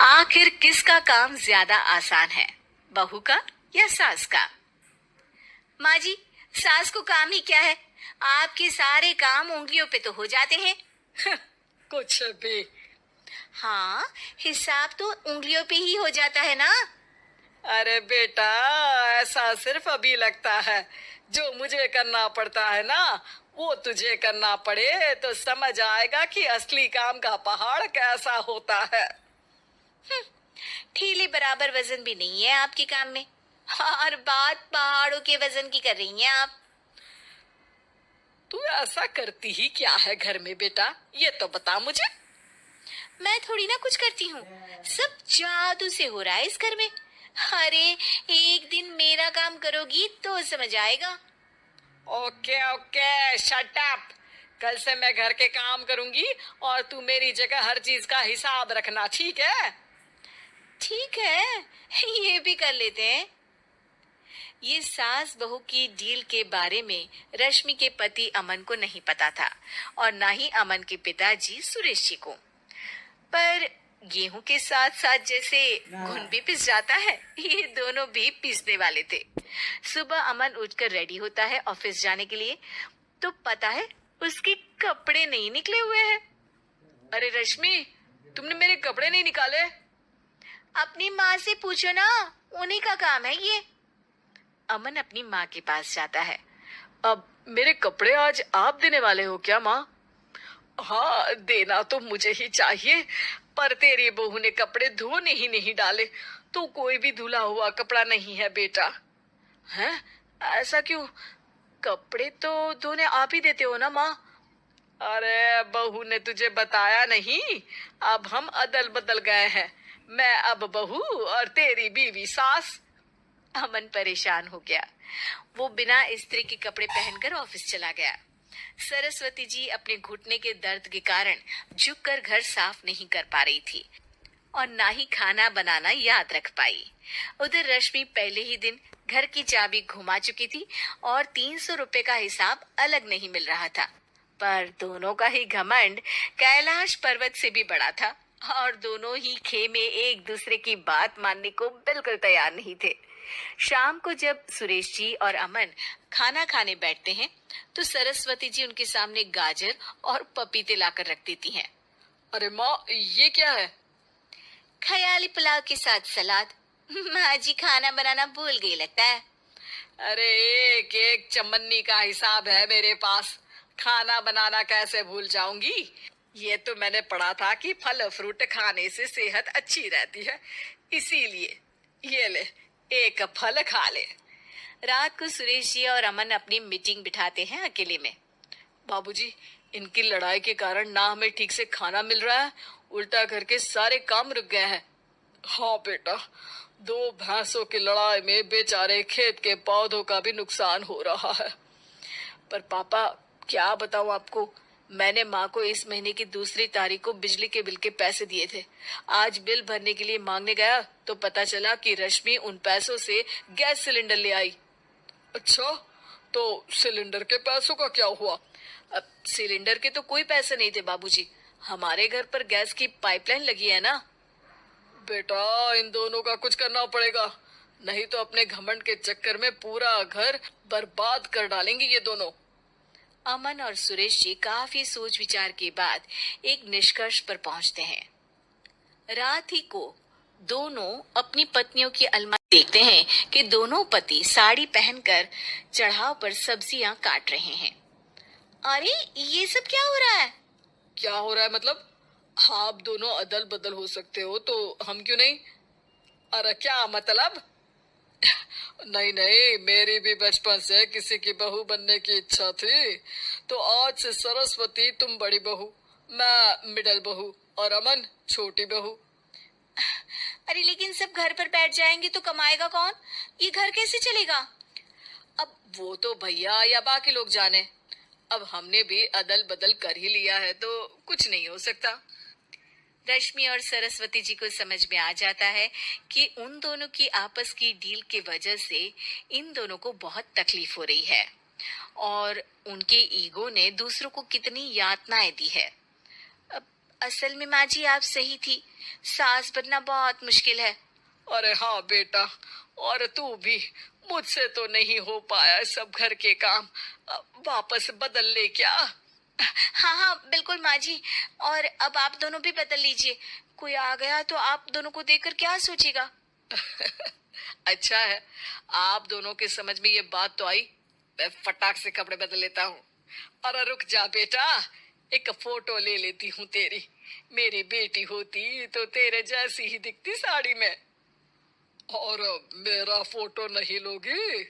आखिर किसका काम ज्यादा आसान है, बहू का या सास का? माँ जी, सास को काम ही क्या है, आपके सारे काम उंगलियों पे तो हो जाते हैं। कुछ भी। हाँ, हिसाब तो उंगलियों पे ही हो जाता है ना। अरे बेटा, ऐसा सिर्फ अभी लगता है। जो मुझे करना पड़ता है ना, वो तुझे करना पड़े तो समझ आएगा कि असली काम का पहाड़ कैसा होता है। ठेले बराबर वजन भी नहीं है आपके काम में, और बात पहाड़ों के वजन की कर रही हैं आप। तू ऐसा करती ही क्या है घर में बेटा, ये तो बता मुझे। मैं थोड़ी ना कुछ करती हूँ, सब जादू से हो रहा है इस घर में। अरे, एक दिन मेरा काम करोगी तो समझ आएगा। Okay okay, shut up. कल से मैं घर के काम करूंगी और तू मेरी जगह हर चीज का हिसाब रखना, ठीक है? ठीक है, ये भी कर लेते हैं। ये सास बहू की डील के बारे में रश्मि के पति अमन को नहीं पता था, और ना ही अमन के पिताजी सुरेश जी को। पर गेहूं के साथ साथ जैसे घुन भी पिस जाता है, ये दोनों भी पीसने वाले थे। सुबह अमन उठकर रेडी होता है ऑफिस जाने के लिए, तो पता है उसके कपड़े नहीं निकले हुए हैं। अरे रश्मि, तुमने मेरे कपड़े नहीं निकाले? अपनी माँ से पूछो ना, उन्हीं का काम है ये। अमन अपनी माँ के पास जाता है। अब मेरे कपड़े आज आप देने वाले हो क्या माँ? हाँ, देना तो मुझे ही चाहिए, पर तेरी बहू ने कपड़े धोने ही नहीं डाले, तो कोई भी धुला हुआ कपड़ा नहीं है बेटा। हैं? ऐसा क्यों? कपड़े तो धोने आप ही देते हो ना माँ? अरे बहू ने तुझे बताया नहीं, अब हम अदल बदल गए हैं। मैं अब बहू और तेरी बीवी सास। अमन परेशान हो गया। वो बिना इस्त्री के कपड़े पहनकर ऑफिस चला गया। सरस्वती जी अपने घुटने के दर्द के कारण झुककर घर साफ नहीं कर पा रही थी, और ना ही खाना बनाना याद रख पाई। उधर रश्मि पहले ही दिन घर की चाबी घुमा चुकी थी, और 300 रुपए का हिसाब अलग नहीं मिल रहा था। पर दोनों का ही घमंड कैलाश पर्वत से भी बड़ा था, और दोनों ही खेमे एक दूसरे की बात मानने को बिल्कुल तैयार नहीं थे। शाम को जब सुरेश जी और अमन खाना खाने बैठते हैं, तो सरस्वती जी उनके सामने गाजर और पपीते लाकर रख देती हैं। अरे माँ, ये क्या है? ख्याली पुलाव के साथ सलाद। माँ जी खाना बनाना भूल गई लगता है। अरे एक एक चमन्नी का हिसाब है मेरे पास, खाना बनाना कैसे भूल जाऊंगी? ये तो मैंने पढ़ा था कि फल फ्रूट खाने से सेहत अच्छी रहती है, इसीलिए ये ले, एक फल खा ले। रात को सुरेश जी और अमन अपनी मीटिंग बिठाते हैं अकेले में। बाबूजी, इनकी लड़ाई के कारण ना हमें ठीक से खाना मिल रहा है, उल्टा घर के सारे काम रुक गए हैं। हाँ बेटा, दो भैंसों की लड़ाई में बेचारे खेत के पौधों का भी नुकसान हो रहा है। पर पापा, क्या बताऊं आपको, मैंने माँ को इस महीने की दूसरी तारीख को बिजली के बिल के पैसे दिए थे। आज बिल भरने के लिए मांगने गया तो पता चला कि रश्मि उन पैसों से गैस सिलेंडर ले आई। अच्छा, तो सिलेंडर के पैसों का क्या हुआ? अब सिलेंडर के तो कोई पैसे नहीं थे बाबूजी, हमारे घर पर गैस की पाइपलाइन लगी है ना। बेटा, इन दोनों का कुछ करना पड़ेगा, नहीं तो अपने घमंड के चक्कर में पूरा घर बर्बाद कर डालेंगे ये दोनों। अमन और सुरेश जी काफी सोच विचार के बाद एक निष्कर्ष पर पहुंचते हैं। रात ही को दोनों अपनी पत्नियों की अलमारी देखते हैं कि दोनों पति साड़ी पहनकर चढ़ाव पर सब्जियां काट रहे हैं। अरे, ये सब क्या हो रहा है? क्या हो रहा है मतलब? आप दोनों अदल बदल हो सकते हो तो हम क्यों नहीं? अरे क्या मतलब? नहीं नहीं, मेरी भी बचपन से किसी की बहू बनने की इच्छा थी, तो आज से सरस्वती तुम बड़ी बहू, मैं मिडल बहू और अमन छोटी बहू। अरे लेकिन सब घर पर बैठ जाएंगे तो कमाएगा कौन? ये घर कैसे चलेगा? अब वो तो भैया या बाकी लोग जाने, अब हमने भी अदल बदल कर ही लिया है तो कुछ नहीं हो सकता। रश्मि और सरस्वती जी को समझ में आ जाता है कि उन दोनों की आपस की डील के वजह से इन दोनों को बहुत तकलीफ हो रही है, और उनके ईगो ने दूसरों को कितनी यातनाएं दी है। अब असल में माँ जी आप सही थी, सास बनना बहुत मुश्किल है। अरे हाँ बेटा, और तू भी, मुझसे तो नहीं हो पाया सब घर के काम, वापस बदल ले क्या? हाँ हाँ बिल्कुल माँ जी, और अब आप दोनों भी बदल लीजिए, कोई आ गया तो आप दोनों को देखकर क्या सोचेगा। अच्छा है, आप दोनों के समझ में ये बात तो आई। मैं फटाक से कपड़े बदल लेता हूँ। अरे रुक जा बेटा, एक फोटो ले लेती हूँ तेरी। मेरी बेटी होती तो तेरे जैसी ही दिखती साड़ी में। और मेरा फोटो नहीं लोगी?